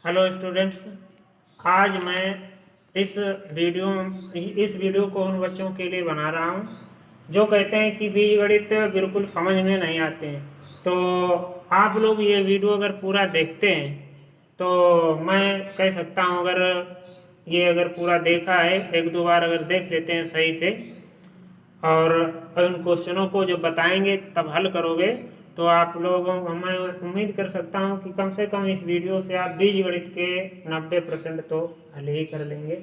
Hello students, आज मैं इस वीडियो को उन बच्चों के लिए बना रहा हूँ जो कहते हैं कि बीजगणित बिल्कुल समझ में नहीं आते हैं। तो आप लोग ये वीडियो अगर पूरा देखते हैं तो मैं कह सकता हूँ, अगर पूरा देखा है, एक दो बार अगर देख लेते हैं सही से और उन क्वेश्चनों को जो बताएंगे तब हल करोगे तो आप लोगों मैं उम्मीद कर सकता हूं कि कम से कम इस वीडियो से आप बीजगणित के 90% तो हल ही कर लेंगे।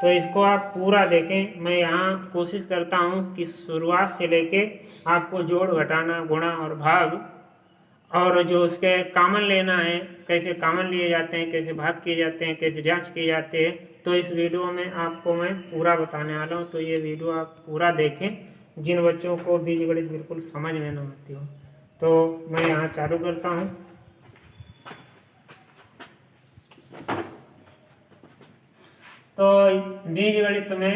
तो इसको आप पूरा देखें। मैं यहाँ कोशिश करता हूं कि शुरुआत से लेके आपको जोड़, घटाना, गुणा और भाग और जो उसके कामन लेना है, कैसे कामन लिए जाते हैं, कैसे भाग किए जाते हैं, कैसे जांच किए जाते हैं, तो इस वीडियो में आपको मैं पूरा बताने वाला हूँ। तो ये वीडियो आप पूरा देखें जिन बच्चों को बीजगणित बिल्कुल समझ में ना आती हो। तो मैं यहाँ चालू करता हूँ। तो बीजगणित में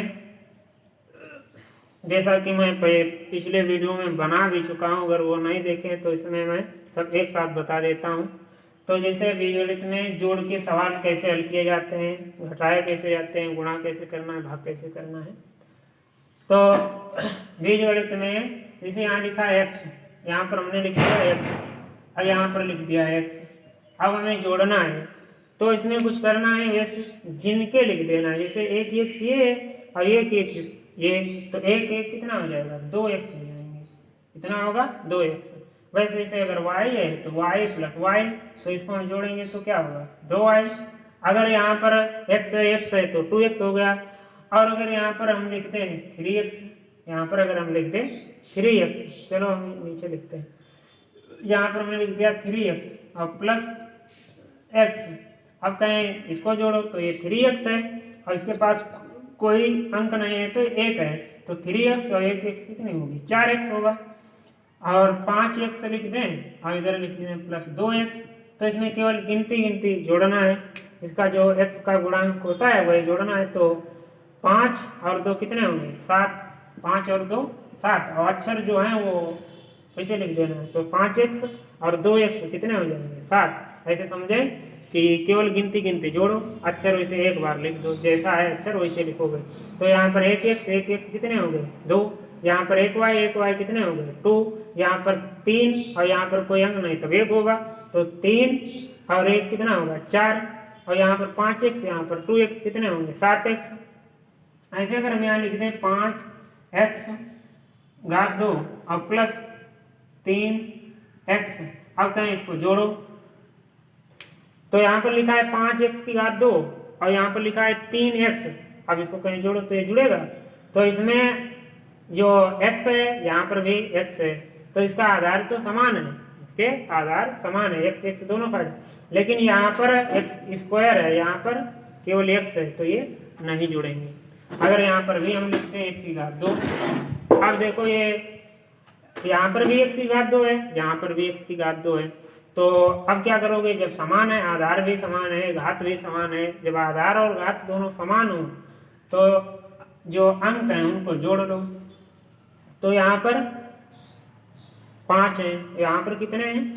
जैसा कि मैं पिछले वीडियो में बना भी चुका हूँ, अगर वो नहीं देखें तो इसमें मैं सब एक साथ बता देता हूँ। तो जैसे बीजगणित में जोड़ के सवाल कैसे हल किए जाते हैं, घटाए कैसे जाते हैं, गुणा कैसे करना है, भाग कैसे करना है। तो बीजगणित में जैसे यहाँ लिखा है एक्स, यहाँ पर हमने लिख दिया एक्स और यहाँ पर लिख दिया एक्स। अब हमें जोड़ना है तो इसमें कुछ करना है, वैसे गिन के लिख देना है। जैसे एक एक्स ये और एक एक्स ये, तो एक एक कितना हो जाएगा, 2x हो जाएंगे। कितना होगा, 2x। वैसे इसे अगर y है तो y प्लस y, तो इसको हम जोड़ेंगे तो क्या होगा, 2y। अगर यहाँ पर x है तो 2x हो गया। और अगर यहाँ पर हम लिखते हैं 3x, यहाँ पर अगर हम लिख दें 3x, चलो हम नीचे लिखते हैं, यहाँ पर हमने लिख दिया 3x और प्लस x। अब कहें इसको जोड़ो तो ये 3x है और इसके पास कोई अंक नहीं है तो 1 है, तो 3x और 1x कितनी होगी, 4x होगा। और 5x लिख दें और इधर लिख दें प्लस 2x। तो इसमें केवल गिनती जोड़ना है, इसका जो x का गुणांक होता है वही जोड़ना है। तो 5 और 2 कितने होंगे, 7। 5 और 2 7, और अक्षर जो है वो ऐसे लिख देना है। तो 5x और 2x कितने हो जाएंगे, 7। ऐसे समझे कि केवल गिनती जोड़ो, अक्षर वैसे एक बार लिख दो, जैसा है अक्षर वैसे लिखोगे। तो यहाँ पर एक एक्स कितने हो गए, 2। यहाँ पर एक वाई कितने हो गए, 2। यहाँ पर 3 और यहाँ पर कोई अंक नहीं तब 1 होगा, तो 3 और 1 कितना होगा, 4। और यहाँ पर 5x, यहाँ पर 2x कितने होंगे, 7x। ऐसे अगर हम यहाँ लिख दें 5x घात 2 और प्लस 3x, अब कहें इसको जोड़ो तो यहाँ पर लिखा है 5x की घात 2 और यहाँ पर लिखा है 3x। अब इसको कहीं जोड़ो तो ये जुड़ेगा। तो इसमें जो x है यहाँ पर भी x है, तो इसका आधार तो समान है, इसके आधार समान है, x x दोनों साइड। लेकिन यहाँ पर x स्क्वायर है, यहाँ पर केवल x है, तो ये नहीं जुड़ेंगे। अगर यहाँ पर भी हम लिखते हैं x की घात 2, अब देखो ये यहाँ पर भी x की घात 2 है, यहाँ पर भी x की घात 2 है। तो अब क्या करोगे, जब समान है, आधार भी समान है, घात भी समान है, जब आधार और घात दोनों समान हो तो जो अंक हैं उनको जोड़ लो। तो यहाँ पर 5 है, यहाँ पर कितने हैं,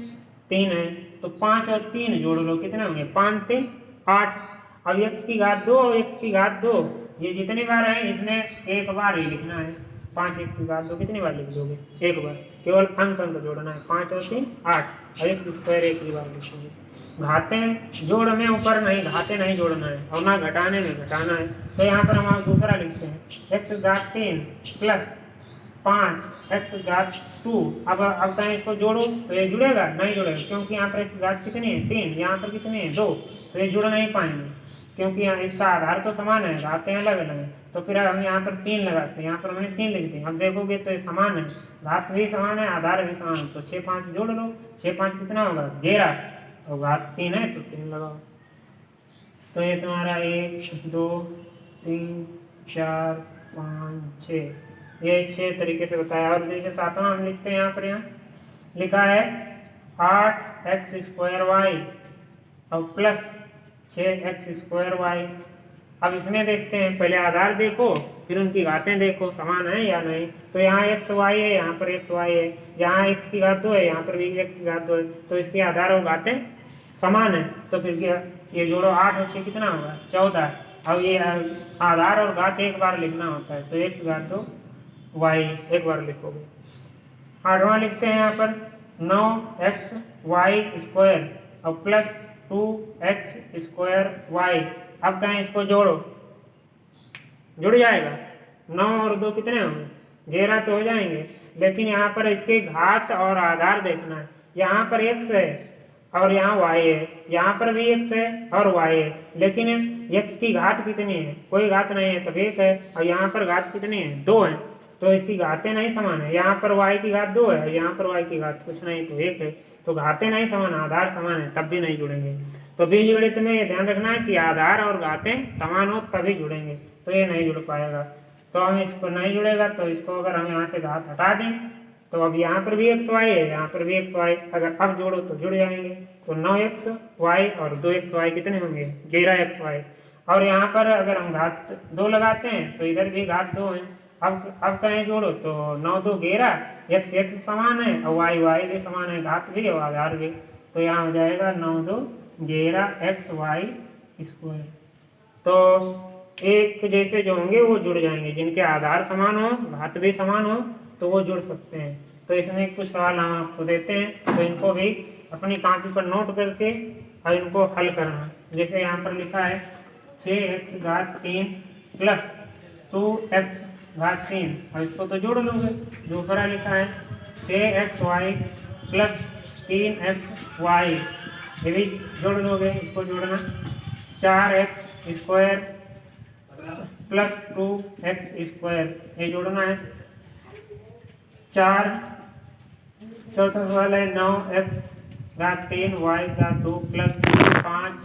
3 है, तो 5 और 3 जोड़ लो, कितने होंगे, 5 3 8। अब x की घात 2 और x की घात 2 ये जितनी बार है इसमें एक बार ही लिखना है। 5x की घात 2 कितनी बार लिख दोगे, एक बार, केवल अंक जोड़ना है। 5 और 3 8 और x स्क्वायर एक ही बार लिखोगे। घाते जोड़ में ऊपर नहीं, घाते नहीं जोड़ना है और ना घटाने में घटाना है। तो यहाँ पर हम दूसरा लिखते हैं x घात 3 प्लस 5x घात 2। अब कहें इसको जोड़ो तो ये जुड़ेगा, नहीं जुड़ेगा, क्योंकि यहाँ पर x घात कितनी है, 3, यहाँ पर कितनी है, 2, तो ये जुड़ नहीं पाएंगे क्योंकि यहाँ इसका आधार तो समान है, घातें अलग अलग है। तो फिर हम यहाँ पर 3 लगाते हैं, यहाँ पर हमने 3 लिख दिया। अब देखोगे तो ये समान है, घात भी समान है, आधार भी समान है, तो 6 5 जोड़ लो, 6 5 कितना होगा, 11, और घात 3 है तो 3 लगाओ। तो ये तुम्हारा 1 2 3 4 5 6, ये 6 तरीके से बताया। और जैसे 7वां हम लिखते हैं, यहाँ पर यहाँ लिखा है 8x स्क्वायर वाई और प्लस 6x स्क्वायर वाई। अब इसमें देखते हैं, पहले आधार देखो फिर उनकी घातें देखो समान है या नहीं। तो यहाँ x y है, यहाँ पर x y है, यहाँ x की घात 2 है, यहाँ पर भी x की घात 2 है, तो इसके आधार और घातें समान है तो फिर क्या, ये जोड़ो 8 और 6 कितना होगा 14। अब ये आधार और घात एक बार लिखना होता है, तो x घात 2 y एक बार लिखोगे। 8वां लिखते हैं यहाँ पर 9xy² और प्लस 2x² अब कहें इसको जोड़ो, जुड़ जाएगा। 9 और 2 कितने होंगे 11 तो हो जाएंगे, लेकिन यहाँ पर इसके घात और आधार देखना है। यहाँ पर x है और यहाँ y है, यहाँ पर भी x है और y है, लेकिन x की घात कितनी है, कोई घात नहीं है तब 1 है, और यहाँ पर घात कितनी है 2 है, तो इसकी घातें नहीं समान है। यहाँ पर y की घात 2 है और यहाँ पर y की घात कुछ नहीं तो 1 है, तो घातें नहीं समान, आधार समान है तब भी नहीं जुड़ेंगे। तो बीजगणित में ये ध्यान रखना है कि आधार और घातें समान हो तभी जुड़ेंगे, तो ये नहीं जुड़ पाएगा। तो हम इसको नहीं जुड़ेगा, तो इसको अगर हम यहाँ से घात हटा दें तो अब यहाँ पर भी xy है, यहाँ पर भी xy, अगर अब जोड़ो तो जुड़ जाएंगे। तो 9xy और 2xy कितने होंगे 11xy, और यहाँ पर अगर हम घात 2 लगाते हैं तो इधर भी घात 2 है। अब कहें जोड़ो तो 9 2 11, x समान है और y भी समान है, घात भी और आधार भी, तो यहाँ हो जाएगा 9 2 11xy²। तो एक जैसे जो होंगे वो जुड़ जाएंगे, जिनके आधार समान हो घात भी समान हो तो वो जुड़ सकते हैं। तो इसमें कुछ सवाल हम आपको देते हैं, तो इनको भी अपनी कॉपी पर नोट करके और इनको हल करना। जैसे यहाँ पर लिखा है 6x³ प्लस 2x³ और इसको तो जोड़ लोगे। दूसरा लिखा है 6xy प्लस 3xy, ये भी जोड़ लोगे, इसको जोड़ना। 4x² प्लस 2x², ये जोड़ना है। 4 चौथा सवाल है 9x³ plus 5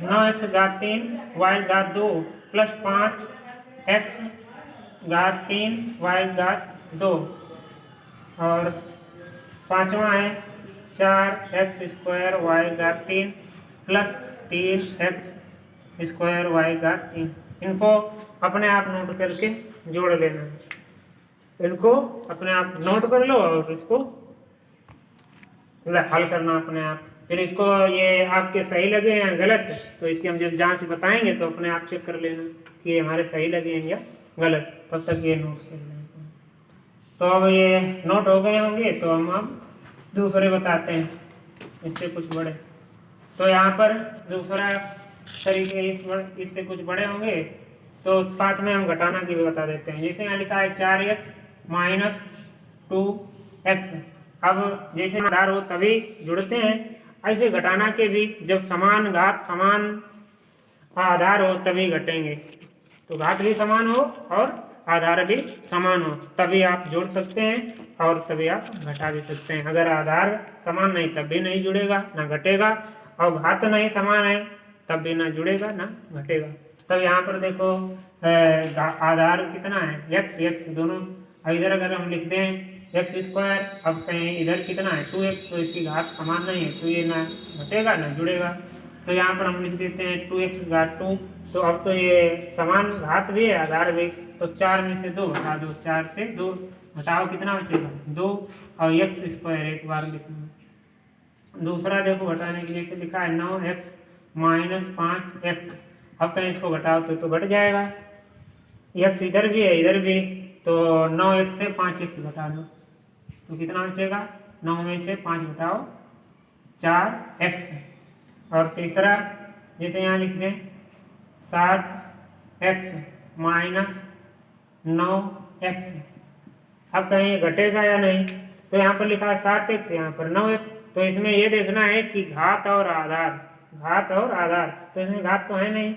9x³ plus 5x³ और पांचवा है 4x² प्लस 3x² इनको अपने आप नोट करके जोड़ लेना है। इनको अपने आप नोट कर लो और इसको हल करना अपने आप। फिर इसको ये आपके सही लगे या गलत, तो इसकी हम जब जांच बताएंगे तो अपने आप चेक कर लेना कि ये हमारे सही लगे हैं या गलत, तब तक ये नोट कर लेना। तो अब ये नोट हो गए होंगे, तो हम अब दूसरे बताते हैं इससे कुछ बड़े। तो यहाँ पर दूसरा तरीके इससे कुछ बड़े होंगे, तो साथ में हम घटाना की भी बता देते हैं। जैसे यहाँ लिखा है 4x माइनस 2x, अब जैसे आधार हो तभी जुड़ते हैं, ऐसे घटाना के भी जब समान घात समान आधार हो तभी घटेंगे। तो घात भी समान हो और आधार भी समान हो तभी आप जोड़ सकते हैं और तभी आप घटा भी सकते हैं। अगर आधार समान नहीं तब भी नहीं जुड़ेगा ना घटेगा, और घात नहीं समान है तब भी ना जुड़ेगा ना घटेगा। तब यहाँ पर देखो आधार कितना है x दोनों, इधर अगर हम लिख दें x², अब कहीं इधर कितना है 2x, तो इसकी घात समान नहीं है तो ये ना घटेगा ना जुड़ेगा। तो यहाँ पर हम लिख देते हैं 2x², तो अब तो ये समान घात भी है आधार भी, तो 4 में से 2 घटा दो, 4 से 2 घटाओ कितना बचेगा 2, और x² एक बार लिखना। दूसरा देखो घटाने के लिए लिखा है 9x माइनस 5x, अब कहीं इसको घटाओ तो घट जाएगा। x इधर भी है इधर भी, तो 9x से 5x घटा दो तो कितना बचेगा 9 में से 5 घटाओ 4x। और तीसरा जैसे यहाँ लिख दें 7x माइनस 9x, अब कहीं घटेगा या नहीं, तो यहाँ पर लिखा है 7x यहाँ पर 9x, तो इसमें ये देखना है कि घात और आधार, तो इसमें घात तो है नहीं,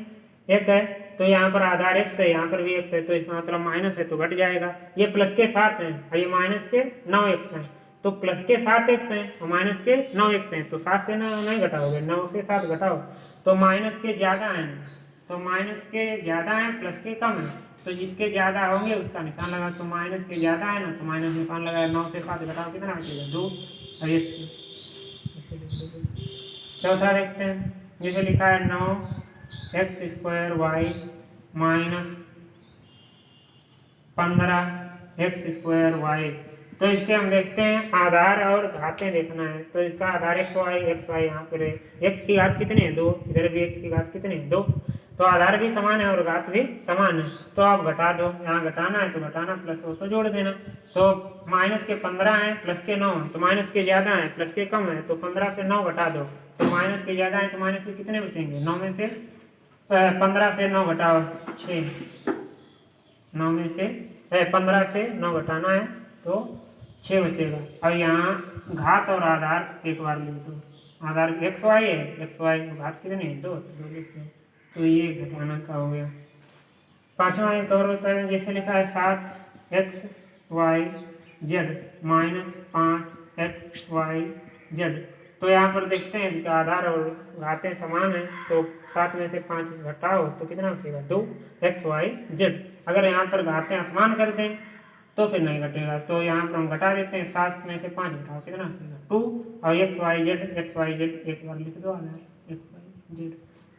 एक है, तो यहाँ पर आधार x है यहाँ पर भी x है, तो इसमें मतलब माइनस है तो घट जाएगा। ये प्लस के 7 है और ये माइनस के 9x है, तो प्लस के 7x है और माइनस के 9x है, तो 7 से नहीं घटाओगे, 9 से 7 घटाओ तो माइनस के ज़्यादा हैं, तो माइनस के ज़्यादा हैं प्लस के कम है, तो जिसके ज़्यादा होंगे उसका निशान लगा, तो माइनस के ज़्यादा है ना तो माइनस निशान लगाया। 9 से 7 घटाओ कितना बचेगा 2, और ये चौथा देखते हैं। जैसे लिखा है 9x² y माइनस 15x²y। तो इसके हम देखते हैं आधार और घातें देखना है। तो इसका आधार एक्स वाई यहाँ पर है। एक्स की घात कितनी है 2, इधर भी एक्स की घात कितनी है 2। तो आधार भी समान है और घात भी समान है। तो आप घटा दो, यहाँ घटाना है तो घटाना, प्लस हो तो जोड़ देना। तो माइनस के 15 है, प्लस के 9 है, तो माइनस के ज़्यादा है, प्लस के कम है, तो 15 से 9 घटा दो। तो माइनस के ज़्यादा है तो माइनस के कितने बचेंगे, 9 में से 15 से 9 घटाओ 6, 9 में से 15 से 9 घटाना है तो 6 बचेगा। और यहाँ घात और आधार एक बार लिख दो। आधार एक्स वाई है, एक्स वाई घात कितनी है 2, तो लिखते हैं। तो ये घटाना का हो गया। पांचवा एक और होता है, जैसे लिखा है 7xyz माइनस 5xyz। तो यहाँ पर देखते हैं कि आधार और घातें समान है, तो 7 में से 5 घटाओ तो कितना बचेगा 2xyz। अगर यहाँ पर घातें असमान कर दें तो फिर नहीं घटेगा। तो यहाँ पर हम घटा देते हैं, 7 में से 5 घटाओ कितना बचेगा 2, और xyz एक बार लिख दो आधार xyz।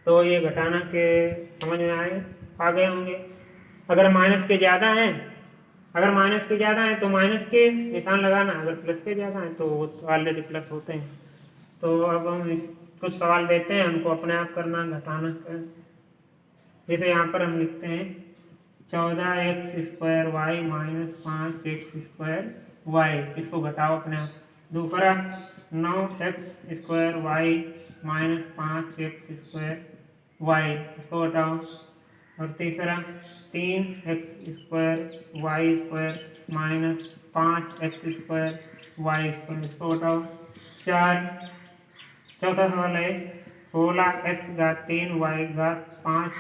तो ये घटाना के समझ में आ गए होंगे। अगर माइनस के ज़्यादा हैं, अगर माइनस के ज़्यादा हैं तो माइनस के निशान लगाना, अगर प्लस के ज़्यादा हैं तो ऑलरेडी प्लस होते हैं। तो अब हम कुछ सवाल देते हैं, उनको अपने आप करना, घटाना कर। जैसे यहाँ पर हम लिखते हैं 14x² माइनस 5x²y, इसको घटाओ अपने आप। दूसरा 9x² माइनस 5x² इसको घटाओ। और तीसरा 3x² माइनस 5x² इसको घटाओ। चौथा सवाल है 16x3y5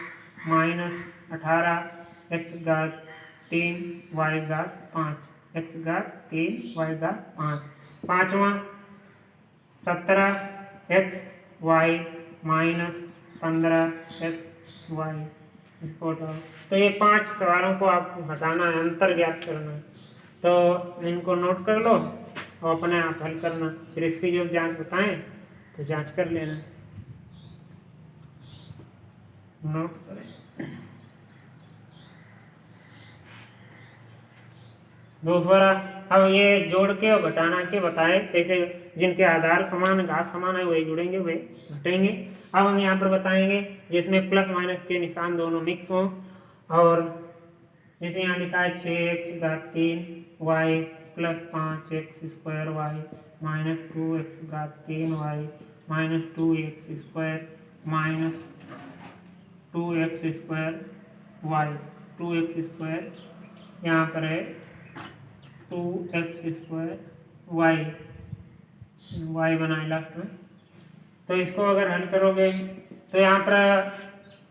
माइनस 18x3y5 x3y5। पाँचवा 17xy माइनस 15xy इसको हटाओ। तो ये 5 सवालों को आपको घटाना है, अंतर ज्ञात करना है। तो इनको नोट कर लो और अपने आप हल करना। फिर इसकी जो जांच बताएं तो जांच कर लेना, नोट करें। दूसरा, अब ये जोड़ के और घटाना के बताए कैसे, जिनके आधार समान घात समान है वही जुड़ेंगे वे घटेंगे। अब हम यहाँ पर बताएंगे जिसमें प्लस माइनस के निशान दोनों मिक्स हों। और जैसे यहाँ लिखा है 6x3y plus 5x² minus 2x3y minus 2x² minus 2x² यहाँ पर है 2x² y बनाए लास्ट में। तो इसको अगर हल करोगे तो यहाँ पर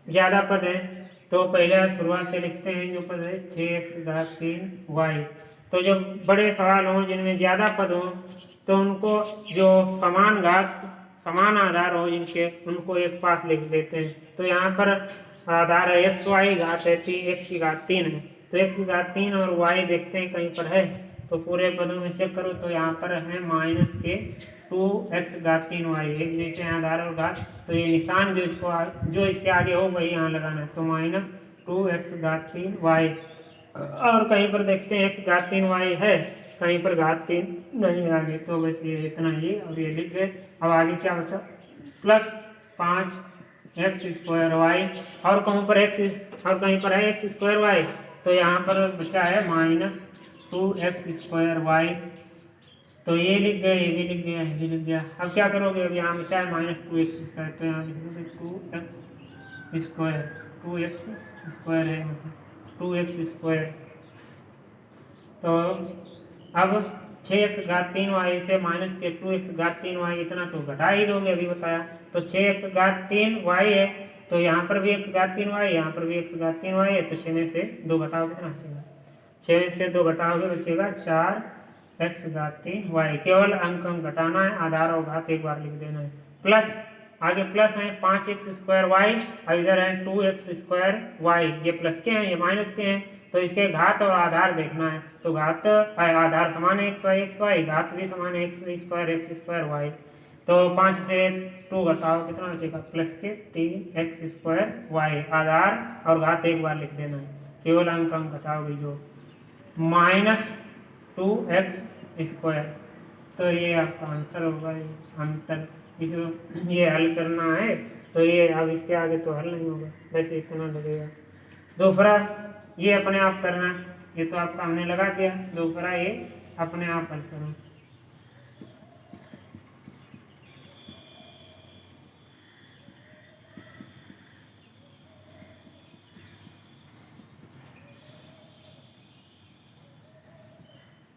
ज़्यादा पद है, तो पहले शुरुआत से लिखते हैं जो पद है 6x3y। तो जो बड़े सवाल हों जिनमें ज़्यादा पद हों तो उनको जो समान घात समान आधार हो जिनके, उनको एक पास लिख देते हैं। तो यहाँ पर आधार है xy, घात है x की घात 3 है, तो x की घात 3 और y देखते हैं कहीं पर है तो पूरे पदों में चेक करो तो यहाँ पर है माइनस के 2x3y, एक जैसे आधार और घात। तो ये निशान जो इसके आगे हो वही यहाँ लगाना है, तो माइनस 2x3y। और कहीं पर देखते हैं x3y है, कहीं पर घात 3 नहीं आगे, तो बस ये इतना ही और ये लिख गए। अब आगे क्या बचा, प्लस 5x²y, और कहीं पर x और कहीं पर है x²y, तो यहाँ पर बचा है माइनस 2x²y। तो ये लिख गए, ये भी लिख गया, ये भी लिख गया। अब क्या करोगे, अब यहाँ बचा है माइनस 2x², तो यहाँ लिखोगे 2x² है, 2x²। तो अब 6x3y से माइनस के 2x3y इतना तो घटा ही दोगे, अभी बताया। तो 6x3y है, तो यहाँ पर भी x3y, यहाँ पर भी x3y है, तो 6 में से 2 घटाओगे कितना बचेगा, 6 में से 2 घटाओगे बचेगा 4x3y। केवल अंक हम घटाना है, आधार और घात एक बार लिख देना है। प्लस आगे प्लस है 5x²y और इधर है 2x²y, ये प्लस के हैं ये माइनस के हैं, तो इसके घात और आधार देखना है। तो घात आधार समान है xy, घात भी समान है x²y। तो 5 से 2 घटाओ कितना बचेगा, प्लस के 3x²y। आधार और घात एक बार लिख देना है, केवल अंक हम घटाओगे जो -2x²। तो ये आपका आंसर होगा, ये अंतर। इस ये हल करना है तो ये अब इसके आगे तो हल नहीं होगा, वैसे इतना लगेगा। दूसरा ये अपने आप करना, ये तो आपका हमने लगा दिया। दूसरा ये अपने आप हल करना।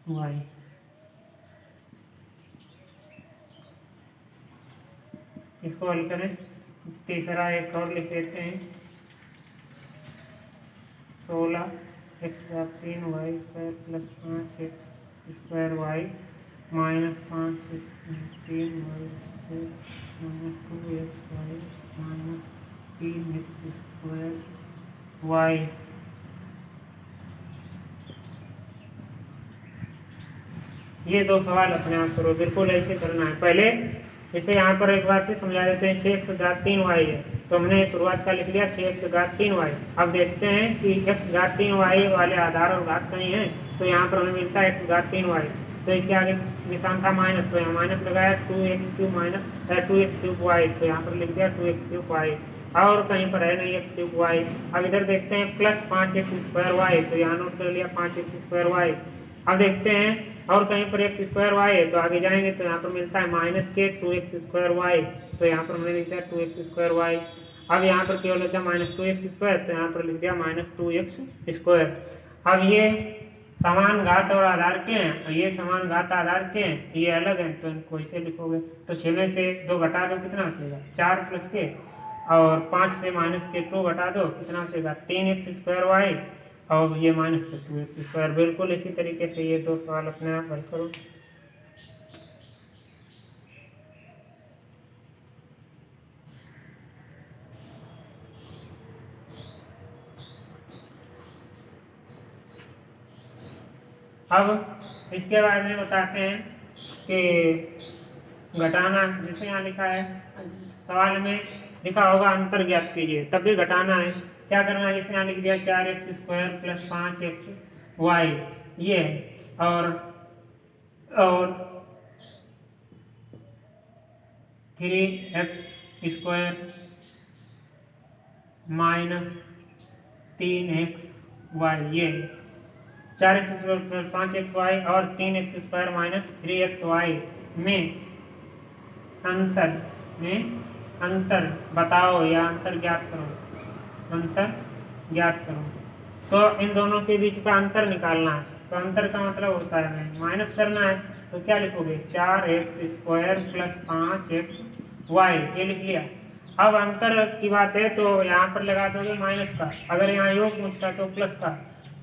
वाई इसको हल करें। तीसरा एक और लिख देते हैं, 16x3y² + 5x² -5x3y² -2xy -3x²y। ये दो सवाल अपने आप करो, बिल्कुल ऐसे करना है। पहले इसे यहाँ पर एक बार फिर समझा देते हैं। 6x3y है तो हमने शुरुआत का लिख लिया 6x3y। अब देखते हैं कि x3y वाले आधार और घात कहीं है, तो यहाँ पर हमें मिलता है x3y। तो इसके आगे निशान था माइनस, तो यहाँ माइनस लगाया 2x3y, तो यहाँ पर लिख दिया 2x3y। और कहीं पर है नहीं x3y। अब इधर देखते हैं प्लस 5x²y, तो यहाँ नोट कर लिया 5x²y। अब देखते हैं और कहीं पर x²y है, तो आगे जाएंगे तो यहाँ पर मिलता है -2x²y, तो यहाँ पर हमें लिखता है 2x²y। अब यहाँ पर केवल बचा -2x², तो यहाँ पर लिख दिया -2x²। अब ये समान घात और आधार के हैं, और ये समान घात आधार के हैं, ये अलग हैं, तो इनको इसे लिखोगे तो 6 में से 2 घटा दो, कितना बचेगा 4 प्लस के, और 5 से -2 घटा दो, कितना बचेगा 3x²y, और ये -2x²। बिल्कुल इसी तरीके से ये दो सवाल अपने आप हल करो। अब इसके बारे में बताते हैं कि घटाना, जैसे यहाँ लिखा है सवाल में लिखा होगा अंतर ज्ञात कीजिए, तब भी घटाना है। क्या करना है, जैसे यहाँ लिख दिया 4x² + 5xy, ये और 3x² - 3xy, ये 4x² + 5xy और 3x² - 3xy में अंतर बताओ या अंतर ज्ञात करो, अंतर ज्ञात करो। तो इन दोनों के बीच का अंतर निकालना है, तो अंतर का मतलब होता है माइनस करना है, तो क्या लिखोगे 4x² + 5xy, ये लिख लिया। अब अंतर की बात है तो यहाँ पर लगा दोगे माइनस का, अगर यहाँ योग पूछता तो प्लस का,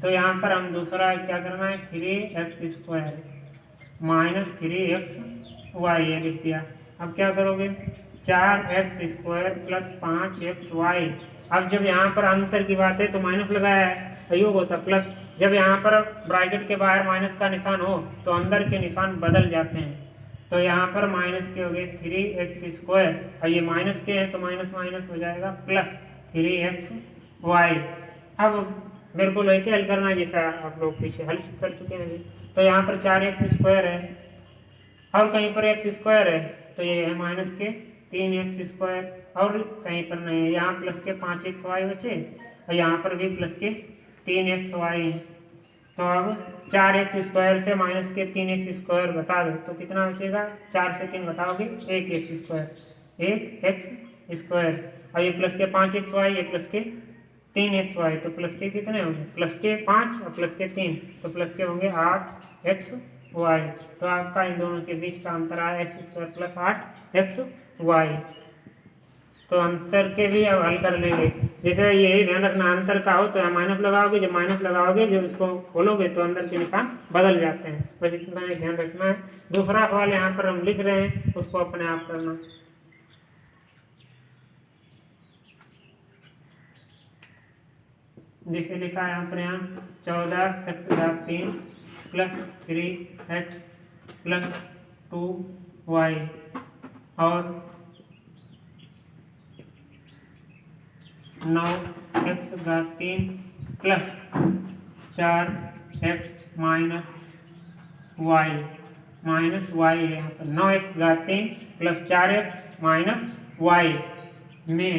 तो यहाँ पर हम दूसरा क्या करना है 3x² - 3xy, ये लिख दिया। अब क्या करोगे 4x² + 5xy। अब जब यहाँ पर अंतर की बात है तो माइनस लगाया है, योग होता प्लस। जब यहाँ पर ब्रैकेट के बाहर माइनस का निशान हो तो अंदर के निशान बदल जाते हैं, तो यहाँ पर माइनस के हो गए 3x², और ये माइनस के हैं तो माइनस माइनस हो जाएगा प्लस 3xy। अब बिल्कुल ऐसे हल करना जैसा आप लोग पीछे हल कर चुके हैं। तो यहाँ पर 4x² है और कहीं पर x² है, तो ये है माइनस के 3x², और कहीं पर नहीं है, यहाँ प्लस के 5xy बचे, और यहाँ पर भी प्लस के 3xy है। तो अब 4x² से माइनस के 3x² घटा दो, तो कितना बचेगा 4 से 3 घटाओगे 1x², और ये प्लस के 5xy, ये प्लस के 3xy, तो प्लस के कितने होंगे प्लस के 5 और प्लस के 3, तो प्लस के होंगे 8xy। तो आपका इन दोनों के बीच का अंतर आया x² + 8xy। तो अंतर के भी अब हल कर लेंगे। जैसे यही ध्यान रखना, अंतर का हो तो यहाँ माइनस लगाओगे, जब माइनस लगाओगे जब इसको खोलोगे तो अंदर के निशान बदल जाते हैं, बस इतना ही ध्यान रखना है। दूसरा सवाल यहाँ पर हम लिख रहे हैं, उसको अपने आप करना। जैसे लिखा है यहाँ पर, यहाँ 14x3 + 3x + 2y और 9x3 + 4x माइनस वाई है यहाँ पर 9x घात 3 प्लस 4x माइनस वाई में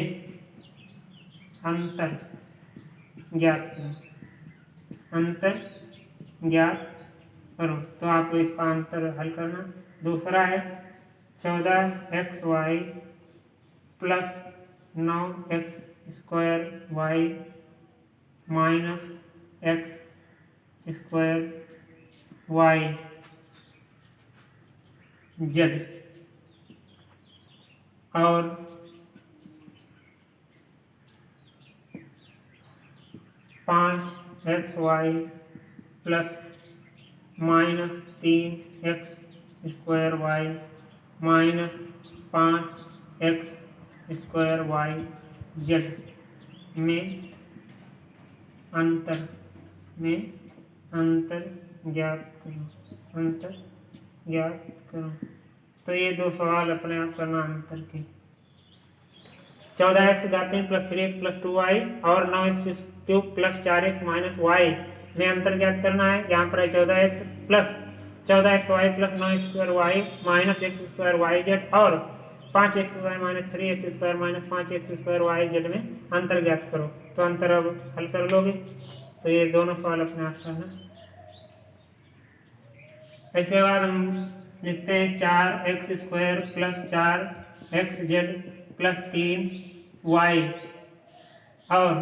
अंतर ज्ञात करो। तो आपको इसका अंतर हल करना। दूसरा है 14xy plus 9x² minus x² z और 5xy plus minus 3x² minus 5x² z में अंतर ज्ञात करो। तो ये दो सवाल अपने आप करना अंतर के। 14x घात 3 प्लस 3x प्लस 2y और 9x³ plus 4x minus y में अंतर ज्ञात करना है। यहाँ पर 14xy plus 9x² minus x²yz और 5x² minus 3x² minus 5x²yz में अंतर ज्ञात करो। तो अंतर अब हल कर लोगे। तो ये दोनों सवाल अपने आप करना। इसके बाद हम लिखते हैं 4x² plus 4xz plus 3y और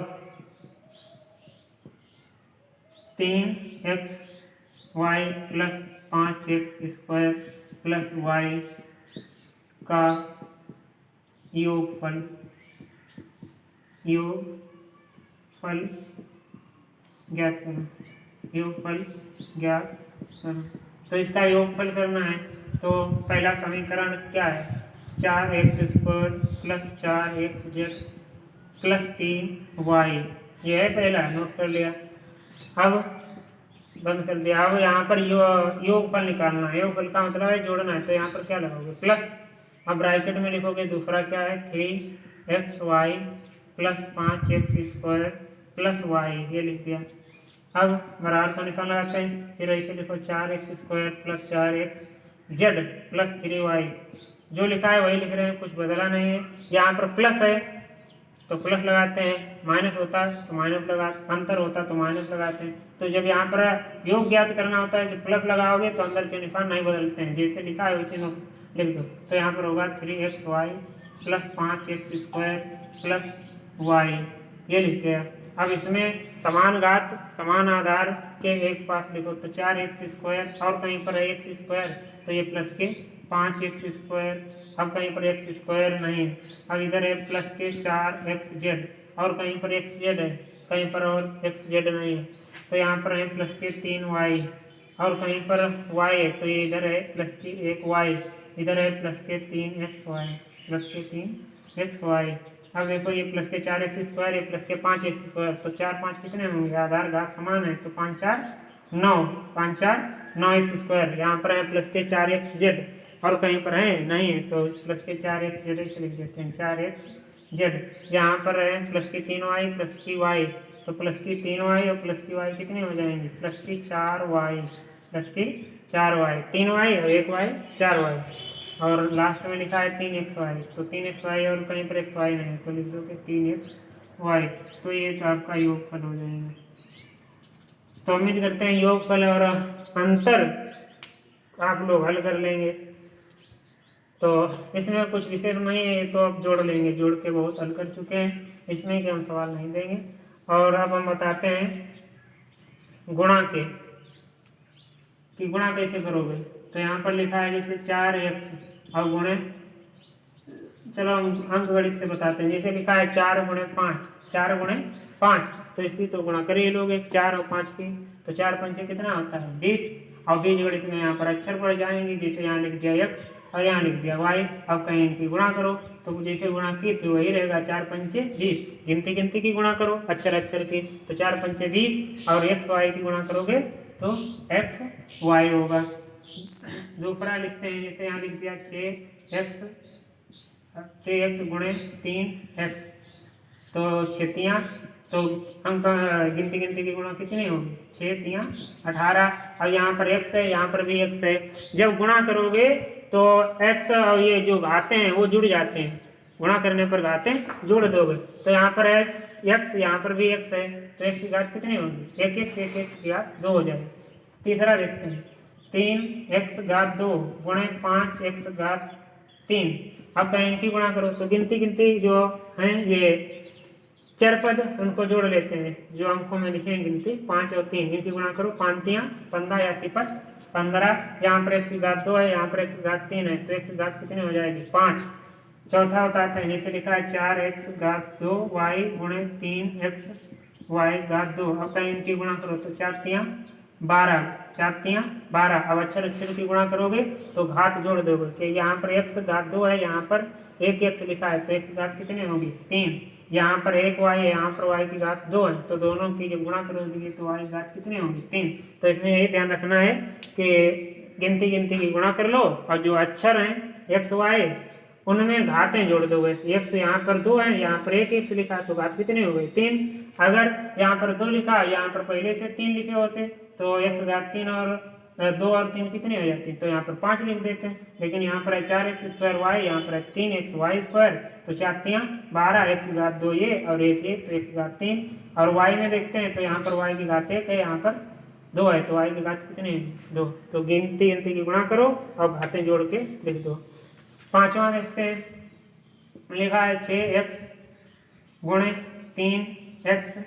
3xy plus 5x² plus y का योगफल ज्ञात करो। तो इसका योगफल करना है। तो पहला समीकरण क्या है? 4x² plus 4xz plus 3y, ये है पहला, नोट कर लिया। अब बंद कर दिया। अब यहाँ पर योगफल निकालना है। योगफल का मतलब है जोड़ना है। तो यहाँ पर क्या लगाओगे? प्लस। अब ब्रैकेट में लिखोगे दूसरा क्या है? 3xy plus 5x² plus y, ये लिख दिया। अब बराबर का निशान लगाते हैं। फिर ऐसे लिखो 4x² plus 4xz plus 3y, जो लिखा है वही लिख रहे हैं, कुछ बदला नहीं है। यहाँ पर प्लस है तो प्लस लगाते हैं, माइनस होता है तो माइनस अंतर होता है तो माइनस लगाते हैं। तो जब यहाँ पर योग ज्ञात करना होता है, जब प्लस लगाओगे तो अंदर के निशान नहीं बदलते हैं, जैसे लिखा है वैसे लिख दो। तो यहाँ पर होगा 3xy plus 5x² plus y, ये लिख गया। अब इसमें समान घात समान आधार के एक पास लिखो। तो 4x² और कहीं पर है x², तो ये प्लस के 5x²। अब कहीं पर x² नहीं, अब इधर है प्लस के 4xz और कहीं पर xz है, कहीं पर और xz नहीं है। तो यहाँ पर है प्लस के 3y और कहीं पर y है, तो ये इधर है प्लस की 1y, इधर है प्लस के 3xy, प्लस के 3xy। अब देखो ये प्लस के 4x², ये प्लस के 5x², तो 4 5 कितने होंगे? आधार घात समान है, तो 5 4 9, 5 4 9x²। यहाँ पर है प्लस के 4xz और कहीं पर है नहीं है, तो प्लस के 4xz से लिख देते हैं 4xz। यहाँ पर है प्लस की 3y प्लस की y, तो प्लस की 3y और प्लस की y कितने हो जाएंगे? प्लस की 4y, प्लस की 4y, 3y और 1y 4y, और लास्ट में लिखा है 3xy, तो 3xy और कहीं पर xy नहीं, तो लिख दो कि 3xy। तो ये तो आपका योगफल हो जाएगा। तो उम्मीद करते हैं योगफल और अंतर आप लोग हल कर लेंगे। तो इसमें कुछ विशेष नहीं है, तो आप जोड़ लेंगे, जोड़ के बहुत हल कर चुके हैं, इसमें कि हम सवाल नहीं देंगे। और अब हम बताते हैं गुणा के कि गुणा कैसे करोगे। तो यहाँ पर लिखा है जैसे 4x और गुणे, चलो हम अंक गणित से बताते हैं। जैसे लिखा है 4 गुणे 5, 4 गुणे 5, तो इसकी तो गुणा कर ही लोगे 4 और 5 की, तो 4 पंचे कितना होता है? 20। और बीज गणित में यहाँ पर अक्षर पड़ जाएंगे, जैसे यहाँ लिख दिया x और यहाँ लिख दिया y। अब कहीं इनकी गुणा करो, तो जैसे गुणा की थी वही रहेगा, 4 पंचे 20। गिनती की गुणा करो, अक्षर की, तो 4 पंचे 20 और xy की गुणा करोगे तो xy होगा। दूसरा लिखते हैं, जैसे यहाँ लिख दिया 6x गुणे 3x, तो 6 तो हम गिनती गिनती की गुणा कितनी होगी, 6 तिया 18। और यहाँ पर x है, यहाँ पर भी x है। जब गुणा करोगे तो x और ये जो घाते हैं वो जुड़ जाते हैं, गुणा करने पर घाते जोड़ दोगे। तो यहाँ पर है x, यहाँ पर भी x है, तो x की घात कितनी होगी, एक x की घात 2 हो जाएगी। तीसरा देखते हैं, 3x घात 2 गुणे 5x घात 3। अब कहीं इनकी गुणा करो तो गिनती गिनती जो है ये चर पद उनको जोड़ लेते हैं, जो अंकों में लिखे हैं गिनती 5 और 3, इनकी गुणा करो 5 तिया 15 या 15। यहाँ पर x की घात 2 है, यहाँ पर x की घात 3 है, तो x की घात कितनी हो जाएगी, 5। चौथा बताते हैं, जैसे लिखा है 4x घात 2 y गुणे 3x y घात 2। अब कहीं इनकी गुणा करो तो 4 तिया 12, 4 तिया 12। अब अक्षर अक्षर की गुणा करोगे तो घात जोड़ दोगे कि यहाँ पर x घात 2 है, यहाँ पर एक x लिखा है, तो x की घात कितनी होगी, 3। यहाँ पर एक y है, यहाँ पर y की घात 2 है, तो दोनों की जब गुणा करोगे तो y की घात कितनी होगी, 3। तो इसमें यही ध्यान रखना है कि गिनती गिनती की गुणा कर लो और जो अक्षर हैं x y उनमें घातें जोड़ दो। वैसे x यहाँ पर 2 है, यहाँ पर एक x लिखा तो घात कितनी हो गई, 3। अगर यहाँ पर 2 लिखा, यहाँ पर पहले से 3 लिखे होते तो x घात 3 और 2 और 3 कितनी हो जाती, तो यहाँ पर 5 लिख देते हैं। लेकिन यहाँ पर है 4x स्क्वायर वाई, यहाँ पर है 3x वाई स्क्वायर, तो 4 तिया 12, x घात 2 ये और एक ये, तो x घात 3। और y में देखते हैं तो यहाँ पर y की घात 1 है, यहाँ पर 2 है, तो y की घात कितनी है, 2। तो गिनती गिनती की गुणा करो और घातें जोड़ के लिख दो। पांचवा देखते हैं, लिखा है 6x गुणे 3x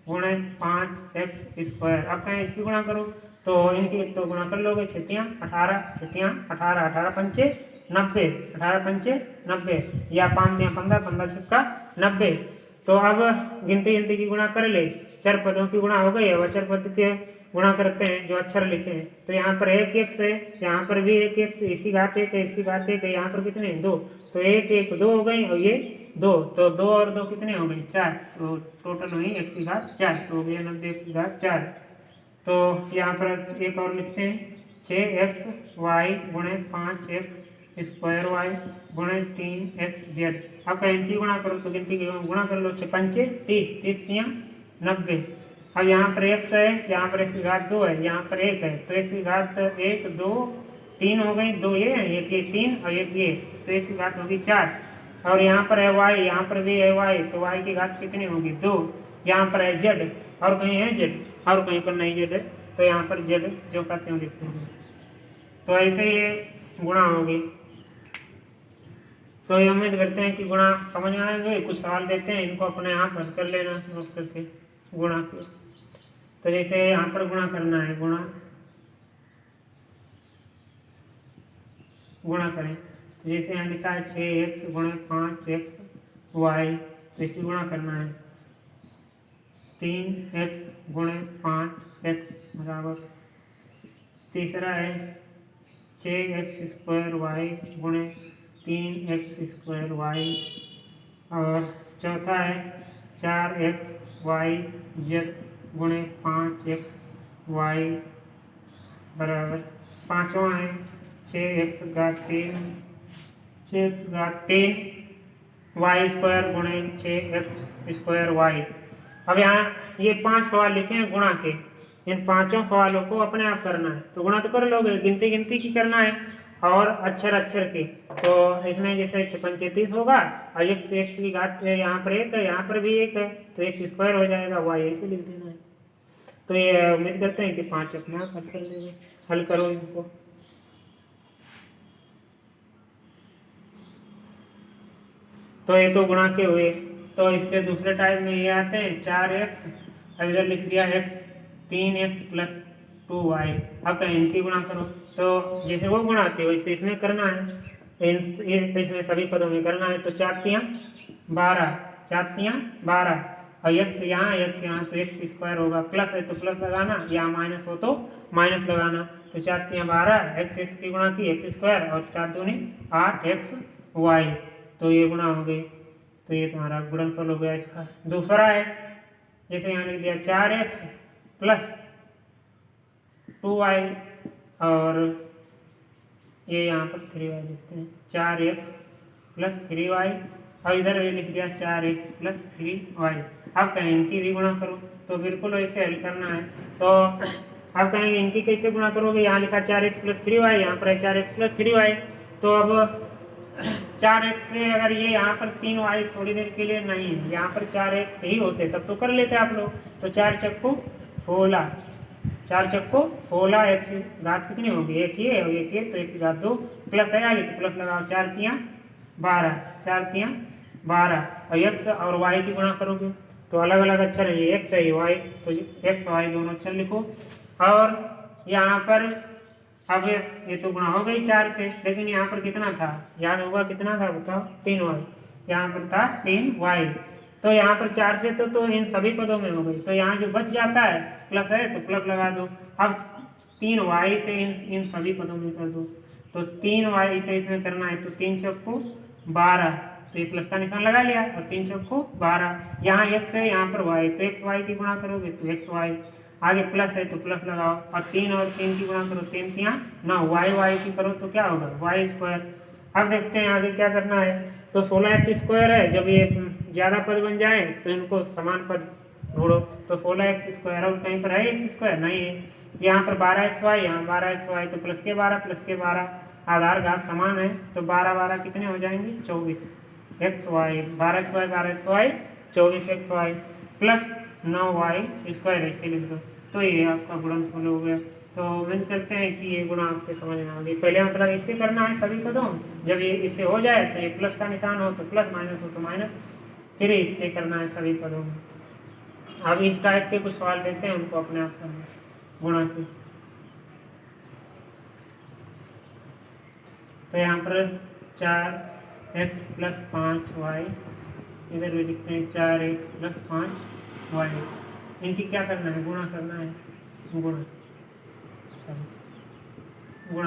गुणे 5x स्क्वायर। अब कहें इसकी गुणा करो तो इनकी तो गुणा कर लोगे, 6 तिया 18, 6 तिया 18, 18 पंचे 90, 18 पंचे 90, या 5 तिया 15, 15 छक्का 90। तो अब गिनती गिनती की गुणा कर ले, चर पदों की गुणा हो गई। अब अचर पद के गुणा करते हैं जो अक्षर लिखे हैं, तो यहाँ पर एक x है, यहाँ पर भी एक x, इसकी घात 1 है, इसकी घात 1 है, यहाँ पर कितने 2, तो 1 1 2 हो गई और ये 2, तो 2 और 2 कितने हो गए, 4। तो टोटल हुई x की घात 4, तो हो गया 90 x की घात 4। तो यहाँ पर एक और लिखते हैं, 6x y गुणे 5x स्क्वायर y गुणे 3xz। अब इनकी गुणा करो तो गिनती की गुणा कर लो, 6 पंचे 30, 30 तिया 90। अब यहाँ पर x है, यहाँ पर x की घात 2 है, यहाँ पर 1 है, तो x की घात 1 2 3 हो गई, 2 ये है, एक ये 3 और एक ये, तो x की घात होगी 4। और यहाँ पर है y, यहाँ पर भी है y, तो y की घात कितनी होगी, 2। यहाँ पर है z, और कहीं है z, और कहीं पर नहीं z है, तो यहाँ पर z जो कहते हैं लिखते हैं। तो ऐसे ये गुणा होगी। तो ये उम्मीद करते हैं कि गुणा समझ में आएंगे। कुछ सवाल देते हैं, इनको अपने आप हल कर लेना नोट करके गुणा के। तो जैसे यहाँ पर गुणा करना है, गुणा करें, तो जैसे यहाँ लिखा है 6x गुणे 5xy, तो इसकी गुणा करना है 3x गुणे 5x बराबर, तीसरा है 6x स्क्वायर वाई गुणे 3x स्क्वायर वाई, और चौथा है 4x वाई जेड गुणे 5x वाई बराबर, पाँचवा है 6x घात 3 वाई स्क्वायर गुणे 6x स्क्वायर वाई। अब यहाँ ये 5 सवाल लिखे हैं गुणा के, इन पांचों सवालों को अपने आप करना है। तो गुणा तो कर लोगे, गिनती गिनती की करना है और अक्षर अक्षर की। तो इसमें जैसे 6 पंचे 30 होगा, और x की घात यहाँ पर 1 है, यहाँ पर भी 1 है, तो x स्क्वायर हो जाएगा, y ऐसे लिख देना है। तो ये उम्मीद करते हैं कि 5 अपने आप हल कर लेंगे। हल करो इनको। तो ये तो गुणा के हुए। तो इसके दूसरे टाइप में ये आते हैं 4x, अब इधर लिख दिया x, 3x प्लस 2y। अब कहीं इनकी गुणा करो, तो जैसे वो गुणाते हो वैसे इसमें करना है, इसमें सभी पदों में करना है। तो 4 तिया 12, 4 तिया 12, और x यहाँ तो x स्क्वायर होगा, प्लस है तो प्लस लगाना, या माइनस हो तो माइनस लगाना। तो 4 तिया 12, x की गुणा की x स्क्वायर, और 4 दूनी 8xy, तो ये गुणा हो गई। तो ये तुम्हारा गुणनफल हो गया इसका। दूसरा है जैसे यहाँ लिख दिया 4x प्लस 2y, और ये यहाँ पर 3y लिखते हैं, 4x प्लस 3y, और इधर ये लिख दिया 4x प्लस 3y। अब कहें इनकी भी गुणा करो, तो बिल्कुल वैसे हल करना है। तो अब कहेंगे इनकी कैसे गुणा करोगे, यहाँ लिखा 4x प्लस 3y, यहाँ पर है 4x प्लस 3y। तो अब 4x से अगर ये यहाँ पर 3y थोड़ी देर के लिए नहीं है, यहाँ पर 4x ही होते तब तो कर लेते आप लोग। तो 4 चक्कू 16, 4 चक्को 16, x घात कितनी होगी, एक ही है और एक ही, तो x घात 2 प्लस है आगे तो प्लस लगाओ, 4 तियाँ 12, 4 तियाँ 12, और x और y की गुणा करोगे तो अलग अलग अक्षर है, ये x है ये y, तो x y दोनों अक्षर लिखो। और यहाँ पर अब ये तो गुणा हो गई 4 से, लेकिन यहाँ पर कितना था याद होगा, कितना था बताओ, 3y, यहाँ पर था 3y। तो यहाँ पर 4 से तो इन सभी पदों में हो गई, तो यहाँ जो बच जाता है प्लस है तो प्लस लगा दो। अब 3y से इन सभी पदों में कर दो, तो 3y से इसमें करना है, तो 3 चौको 12, तो ये प्लस का निशान लगा लिया, और 3 चौको 12, यहाँ x है यहाँ पर y, तो x y की गुणा करोगे तो x y, आगे प्लस है तो प्लस लगाओ, और 3 और 3 की गुणा करो, 3 तियाँ 9, y की करो तो क्या होगा y स्क्वायर। अब देखते हैं आगे क्या करना है। तो 16x स्क्वायर है, जब ये ज़्यादा पद बन जाए तो इनको समान पद ढूंढो, तो 16x स्क्वायर, और कहीं पर है x स्क्वायर नहीं है, यहाँ पर 12xy, यहाँ 12xy, तो प्लस के 12 आधार घात समान है, तो 12 कितने हो जाएंगे 24 xy, 12xy 24xy plus 9y square ऐसे लिख दो, तो ये आपका गुणनफल हो गया। तो उम्मीद करते हैं कि ये गुणा आपके समझ में आ गई। पहले मतलब इससे करना है सभी पदों, जब ये इससे हो जाए तो ये प्लस का निशान हो तो प्लस, माइनस हो तो माइनस, फिर इससे करना है सभी पदों में। अब इस टाइप के कुछ सवाल देते हैं, उनको अपने आप करना गुणा की। तो यहाँ पर 4x प्लस 5y, इधर भी लिखते हैं 4x प्लस 5y, इनकी क्या करना है, गुणा करना है, गुणा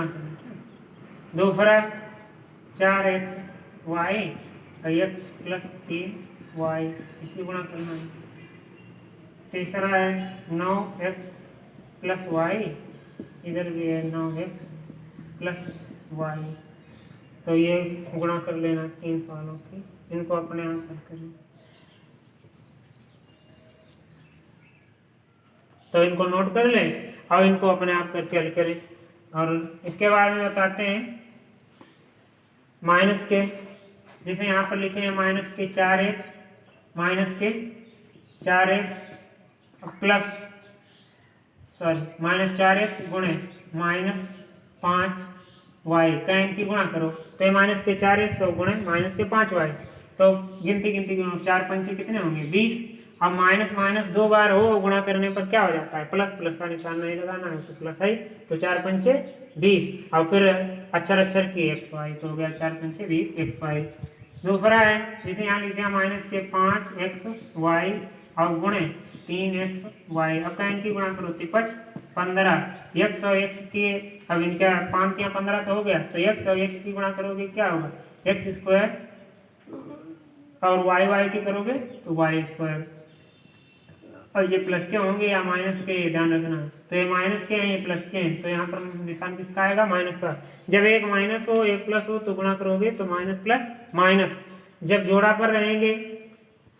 करना है। दूसरा 4xy x प्लस 3y, इसकी गुणा करना है। तीसरा है 9x प्लस y, इधर भी है 9x प्लस y, तो ये गुणा कर लेना 3 सवालों की, इनको अपने आप हल करें। तो इनको नोट कर लें और इनको अपने आप करके हल करें। और इसके बाद में बताते हैं माइनस के, जैसे यहाँ पर लिखे हैं माइनस के 4x प्लस माइनस 4x गुणे माइनस 5y, का इनकी गुणा करो, तो ये माइनस के 4x और गुणे माइनस के 5y, तो गिनती 4 पंचे कितने होंगे 20। अब माइनस माइनस 2 बार हो गुणा करने पर क्या हो जाता है प्लस, प्लस का निशान नहीं लगाना है तो प्लस है, तो 4 पंचे 20, और फिर अक्षर की xy, तो हो गया 4 पंचे 20 xy। दूसरा है जिसे यहाँ लिख दिया माइनस के 5xy और गुणे 3xy, अब का इनकी गुणा करो 15 x और x की, अब इनका 5 या 15 तो हो गया, तो x और x की गुणा करोगे क्या होगा x स्क्वायर, और y की करोगे तो y स्क्वायर, और ये प्लस के होंगे या माइनस के, ध्यान रखना। तो ये माइनस के हैं ये प्लस के हैं, तो यहाँ पर निशान किसका आएगा माइनस का। जब एक माइनस हो एक प्लस हो तो गुणा करोगे तो माइनस प्लस माइनस, जब जोड़ा पर रहेंगे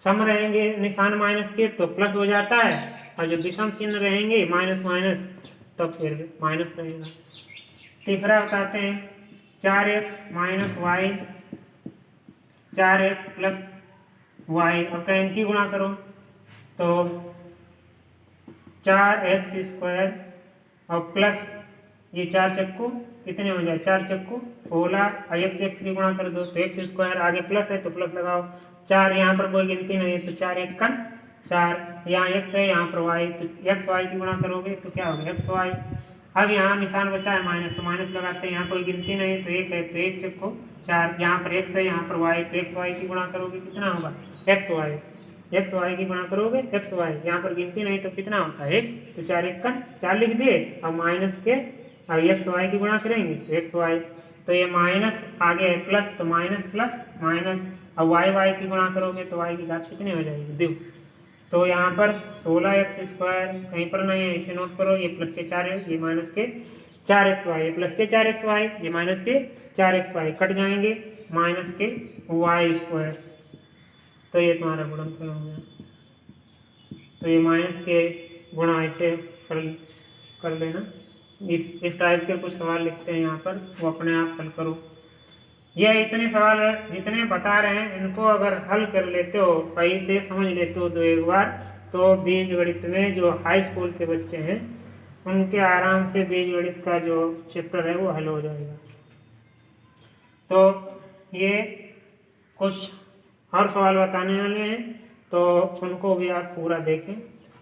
सम रहेंगे निशान माइनस के तो प्लस हो जाता है, और जब विषम चिन्ह रहेंगे माइनस माइनस तब फिर माइनस रहेगा। तीसरा बताते हैं 4x minus Y, 4x plus Y, अब का इनकी गुणा करो तो 4x स्क्वायर और प्लस ये 4 चक्कू कितने हो जाए 4 चक्कू 16, और x की गुणा कर दो तो x स्क्वायर, आगे प्लस है तो प्लस लगाओ, 4 यहाँ पर कोई गिनती नहीं है तो 4 1 का 4, यहाँ x है यहाँ पर y, तो x y की गुणा करोगे तो क्या होगा x y। अब यहाँ निशान बचा है माइनस, तो माइनस लगाते हैं, यहाँ कोई गिनती नहीं है तो 1 है तो 1 चक्को 4, यहाँ पर x है यहाँ पर y, तो x y की गुणा करोगे कितना होगा x y की गुणा करोगे एक्स वाई, यहाँ पर गिनती नहीं तो कितना होता है 1, तो 4 1 का 4 लिख दिए, और माइनस के एक्स वाई की गुणा करेंगे तो एक्स वाई, तो ये माइनस आगे है प्लस, तो माइनस प्लस माइनस, और वाई की गुणा करोगे तो वाई की घात कितनी हो जाएगी 2। तो यहाँ पर 16x स्क्वायर कहीं पर नहीं है, इसे नोट करो, ये प्लस के 4 है ये माइनस के 4xy, ये प्लस के 4xy ये माइनस के 4xy, कट जाएंगे माइनस के वाई स्क्वायर, तो ये तुम्हारा गुणनफल हो गया। तो ये माइनस के गुणा ऐसे कर लेना। इस टाइप के कुछ सवाल लिखते हैं यहाँ पर, वो अपने आप हल करो। ये इतने सवाल जितने बता रहे हैं इनको अगर हल कर लेते हो, सही से समझ लेते हो तो एक बार, तो बीजगणित में जो हाई स्कूल के बच्चे हैं उनके आराम से बीजगणित का जो चैप्टर है वो हल हो जाएगा। तो ये कुछ और सवाल बताने वाले हैं, तो उनको भी आप पूरा देखें।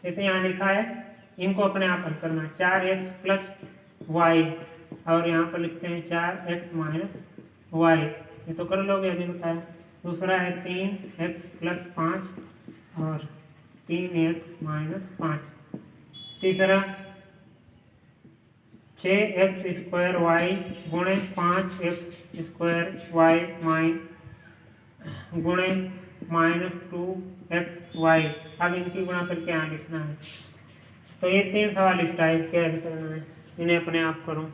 जैसे यहाँ लिखा है, इनको अपने आप हल करना है। 4x + y, और यहाँ पर लिखते हैं 4x - y, ये तो कर लोगे, अभी बताया। दूसरा है 3x + 5 और 3x - 5। तीसरा 6x² y गुणे 5x² y गुणे -2xy। अब इनकी गुणा करके यहाँ लिखना है। तो ये 3 सवाल इस टाइप के हल करना है, इन्हें अपने आप करो।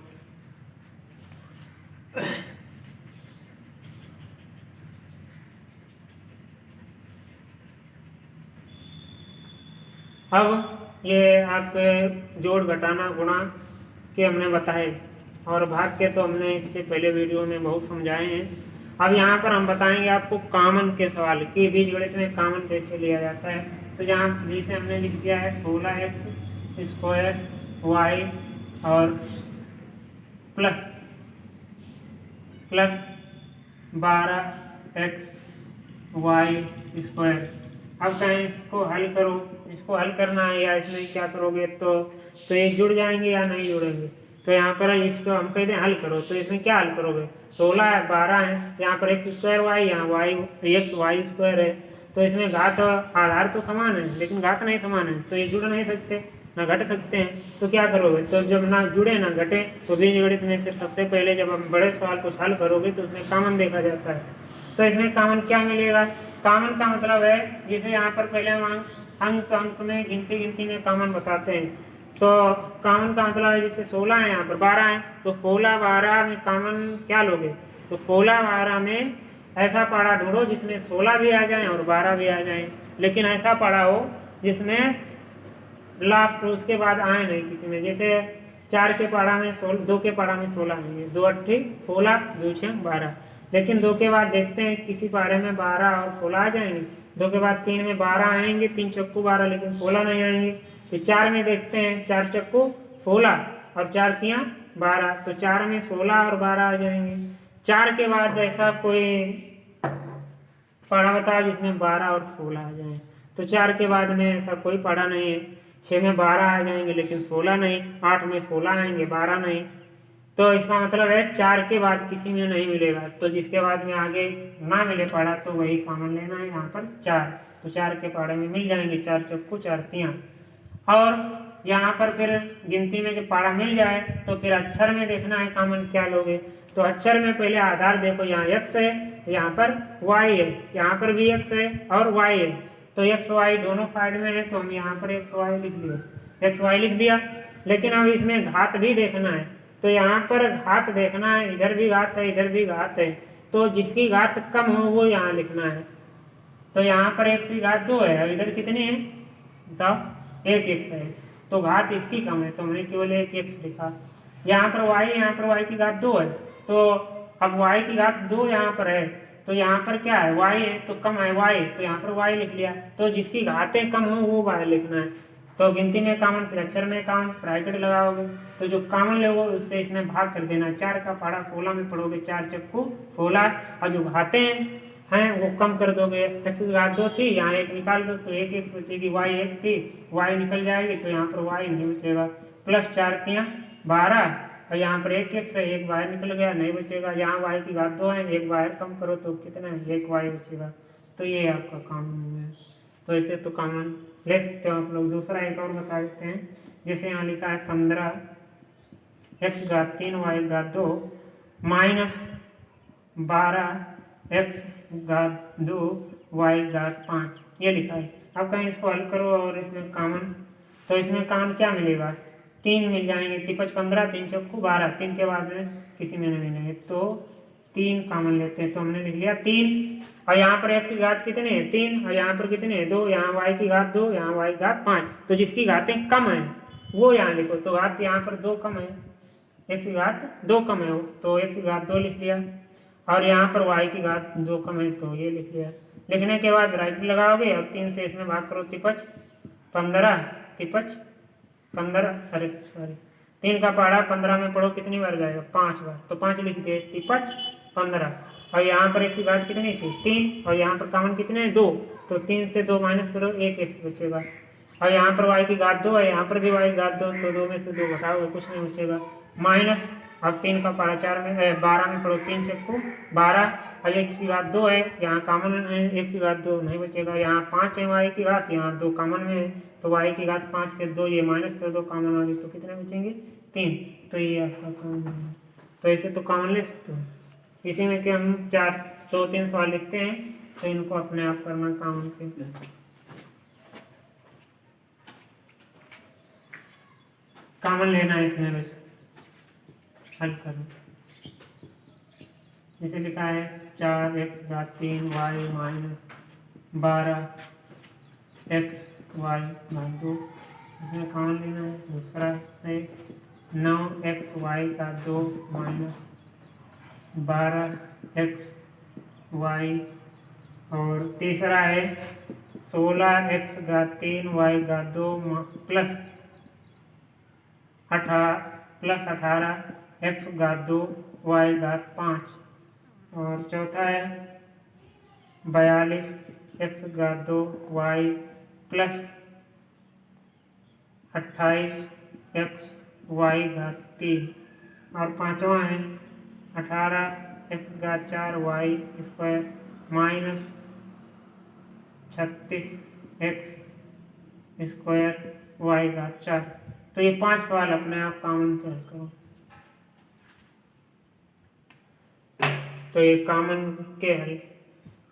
अब ये आपके जोड़ घटाना गुणा के हमने बताए, और भाग के तो हमने इससे पहले वीडियो में बहुत समझाए हैं। अब यहाँ पर हम बताएंगे आपको कॉमन के सवाल कि बीजगणित में कॉमन कैसे लिया जाता है। तो यहाँ जैसे हमने लिख दिया है 16x² y और प्लस 12xy²। अब कहें इसको हल करो, इसको हल करना है, या इसमें क्या करोगे, तो ये जुड़ जाएंगे या नहीं जुड़ेंगे। तो यहाँ पर इसको हम कहते हैं हल करो, तो इसमें क्या हल करोगे, 16 है 12 है, यहाँ पर x²y, यहाँ y² है। तो इसमें घात आधार तो समान है लेकिन घात नहीं समान है, तो ये जुड़ नहीं सकते, ना घट सकते हैं। तो क्या करोगे, तो जब ना जुड़े ना घटे, तो बीजगणित में फिर सबसे पहले जब हम बड़े सवाल को हल करोगे तो उसमें कॉमन देखा जाता है। तो इसमें कॉमन क्या मिलेगा, कॉमन का मतलब है जिसे यहाँ पर पहले हम अंक में गिनती में कॉमन बताते हैं। तो कॉमन का मतलब है जैसे 16 है, यहाँ पर 12 है, तो 16 12 में कॉमन क्या लोगे, तो 16 12 में ऐसा पाड़ा ढूंढो जिसमें 16 भी आ जाए और 12 भी आ जाए, लेकिन ऐसा पाड़ा हो जिसमें लास्ट उसके बाद आए नहीं किसी में। जैसे 4 के पाड़ा में 2 के पाड़ा में 16 नहीं है, 2 8 16 2 6 12, लेकिन 2 के बाद देखते हैं किसी पाड़े में 12 और 16 आ जाएंगे। 2 के बाद 3 में 12 आएंगे, 3 चक्कू 12, लेकिन 16 नहीं आएंगे। फिर 4 में देखते हैं 4 चक्कू 16 और 4 तियाँ 12, तो 4 में 16 और 12 आ जाएंगे। 4 के बाद ऐसा कोई पाड़ा बताओ जिसमें 12 और 16 आ जाए, तो 4 के बाद में ऐसा कोई पाड़ा नहीं है। 6 में 12 आ जाएंगे लेकिन 16 नहीं, 8 में 16 आएंगे 12 नहीं। तो इसका मतलब है 4 के बाद किसी में नहीं मिलेगा, तो जिसके बाद में आगे ना मिले पाड़ा तो वही कॉमन लेना है। यहाँ पर 4, तो 4 के पाड़े में मिल जाएंगे 4 चक्कू 4 तियाँ। और यहाँ पर फिर गिनती में जब पाड़ा मिल जाए तो फिर अक्षर में देखना है कॉमन क्या लोगे। तो अक्षर में पहले आधार देखो, यहाँ x है, यहाँ पर y है, यहाँ पर भी x है और y है, तो x y दोनों साइड में है, तो हम यहाँ पर x y लिख दिए, x y लिख दिया। लेकिन अब इसमें घात भी देखना है, तो यहाँ पर घात देखना है, इधर भी घात है इधर भी घात है, तो जिसकी घात कम हो वो यहाँ लिखना है। तो यहाँ पर x की घात 2 है, इधर कितनी है, तो 1x है, तो घात इसकी कम है, तो हमने केवल 1x लिखा। यहाँ पर y है, यहाँ पर y की घात 2 है, तो अब y की घात 2 यहाँ पर है, तो यहाँ पर क्या है, y है तो कम है y, तो यहाँ पर y लिख लिया। तो जिसकी घातें कम हो वो बाहर लिखना है। तो गिनती में कॉमन, फिर अक्षर में कॉमन, ब्रैकेट लगाओगे, तो जो कॉमन लोगे उससे इसमें भाग कर देना। 4 का पाड़ा 16 में पढ़ोगे, 4 चक्कू 16, और जो घातें हैं वो कम कर दोगे। x की घात 2 थी, यहाँ 1 निकाल दो तो 1x बचेगी, y 1 थी, y निकल जाएगी, तो यहाँ पर y नहीं बचेगा। प्लस 4 तियाँ 12, और यहाँ पर 1x है, 1 बाहर निकल गया, नहीं बचेगा। यहाँ y की घात 2 है, 1 बाहर कम करो तो कितना है, 1 y बचेगा। तो ये आपका कॉमन है। तो ऐसे तो कॉमन ले सकते हो आप लोग। दूसरा एक और बता देते हैं, जैसे यहाँ लिखा है 15x घात 3 y घात 2 माइनस 12x घात 2 y घात 5, ये लिखा है। अब कहीं इसको हल करो और इसमें कॉमन, तो इसमें कॉमन क्या मिलेगा, 3 मिल जाएंगे, 5 15 3 चक्कू 12, 3 के बाद में किसी में नहीं मिलेंगे, तो 3 कॉमन लेते हैं तो हमने लिख लिया 3। और यहाँ पर x की घात कितने हैं 3, और यहाँ पर कितने हैं 2, यहाँ y की घात 2, यहाँ y की घात 5। तो जिसकी घातें कम है वो यहाँ लिखो। तो घात यहाँ पर 2 कम है, x की घात 2 कम है तो x की घात 2 लिख लिया। और यहाँ पर y की घात 2 कम है तो ये लिख लिया। लिखने के बाद ब्रैकेट लगाओगे और 3 से इसमें भाग करो, तिपच 15, तिपच 15, अरे सॉरी 3 का पहाड़ा 15 में पढ़ो कितनी बार जाएगा 5 बार, तो 5 लिख दिए, तिपच 15। और यहाँ पर x की घात कितनी थी 3, और यहाँ पर कॉमन कितने हैं 2, तो 3 से 2 माइनस करो, 1 x बचेगा। और यहाँ पर y की घात 2 है, यहाँ पर भी y की घात 2, तो 2 में से 2 घटाओगे कुछ नहीं बचेगा, माइनस। अब 3 का पहाड़ा 4 में 12 में पढ़ो, 3 से 12, और x की घात 2 है, यहाँ कॉमन है x की घात 2 नहीं बचेगा, यहाँ 5 है y की घात, यहाँ 2 कॉमन में है तो y की घात 5 से 2 ये माइनस कर दो कॉमन वाली, तो कितने बचेंगे 3। तो ये आपका कॉमन है। तो ऐसे तो कॉमन ले सकते हो। इसी में कि हम 2-3 सवाल लिखते हैं तो इनको अपने आप करना कॉमन के। कॉमन लेना है इसमें, बस हल करो। जैसे लिखा है 4x घात 3 y माइनस 12 x y घात 2, इसमें कॉमन लेना है। दूसरा है 9x y का 2 माइनस 12 x y, और तीसरा है 16x घात 3 y घात 2 प्लस 18 x घात 2 y घात 5, और चौथा है 42 x घात 2 y प्लस 28 x y घात 3, और पांचवा है 18 x घात 4 y square minus 36 x square y घात 4। तो ये 5 सवाल अपने आप कॉमन के हल करो। तो ये कॉमन के हल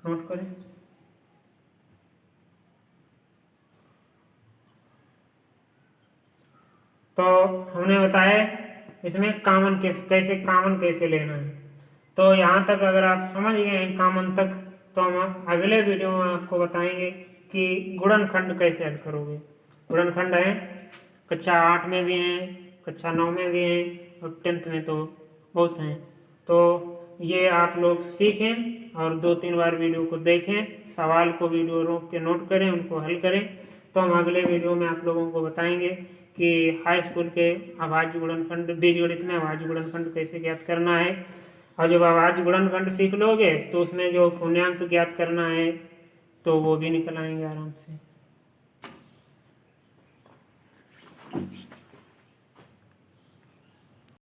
नोट करें। तो हमने बताया इसमें कॉमन कैसे लेना है। तो यहाँ तक अगर आप समझ गए हैं कॉमन तक, तो हम अगले वीडियो में आपको बताएंगे कि गुणनखंड कैसे हल करोगे। गुणनखंड है कक्षा 8 में भी हैं, कक्षा 9 में भी हैं, और 10th में तो बहुत हैं। तो ये आप लोग सीखें और 2-3 बार वीडियो को देखें, सवाल को वीडियो रोक के नोट करें, उनको हल करें। तो हम अगले वीडियो में आप लोगों को बताएंगे कि हाई स्कूल के अभाज्य गुणनखंड, बीजगणित में अभाज्य गुणनखंड कैसे ज्ञात करना है। और जब अभाज्य गुणनखंड सीख लोगे तो उसमें जो पूर्णांक ज्ञात करना है तो वो भी निकल आएंगे आराम से।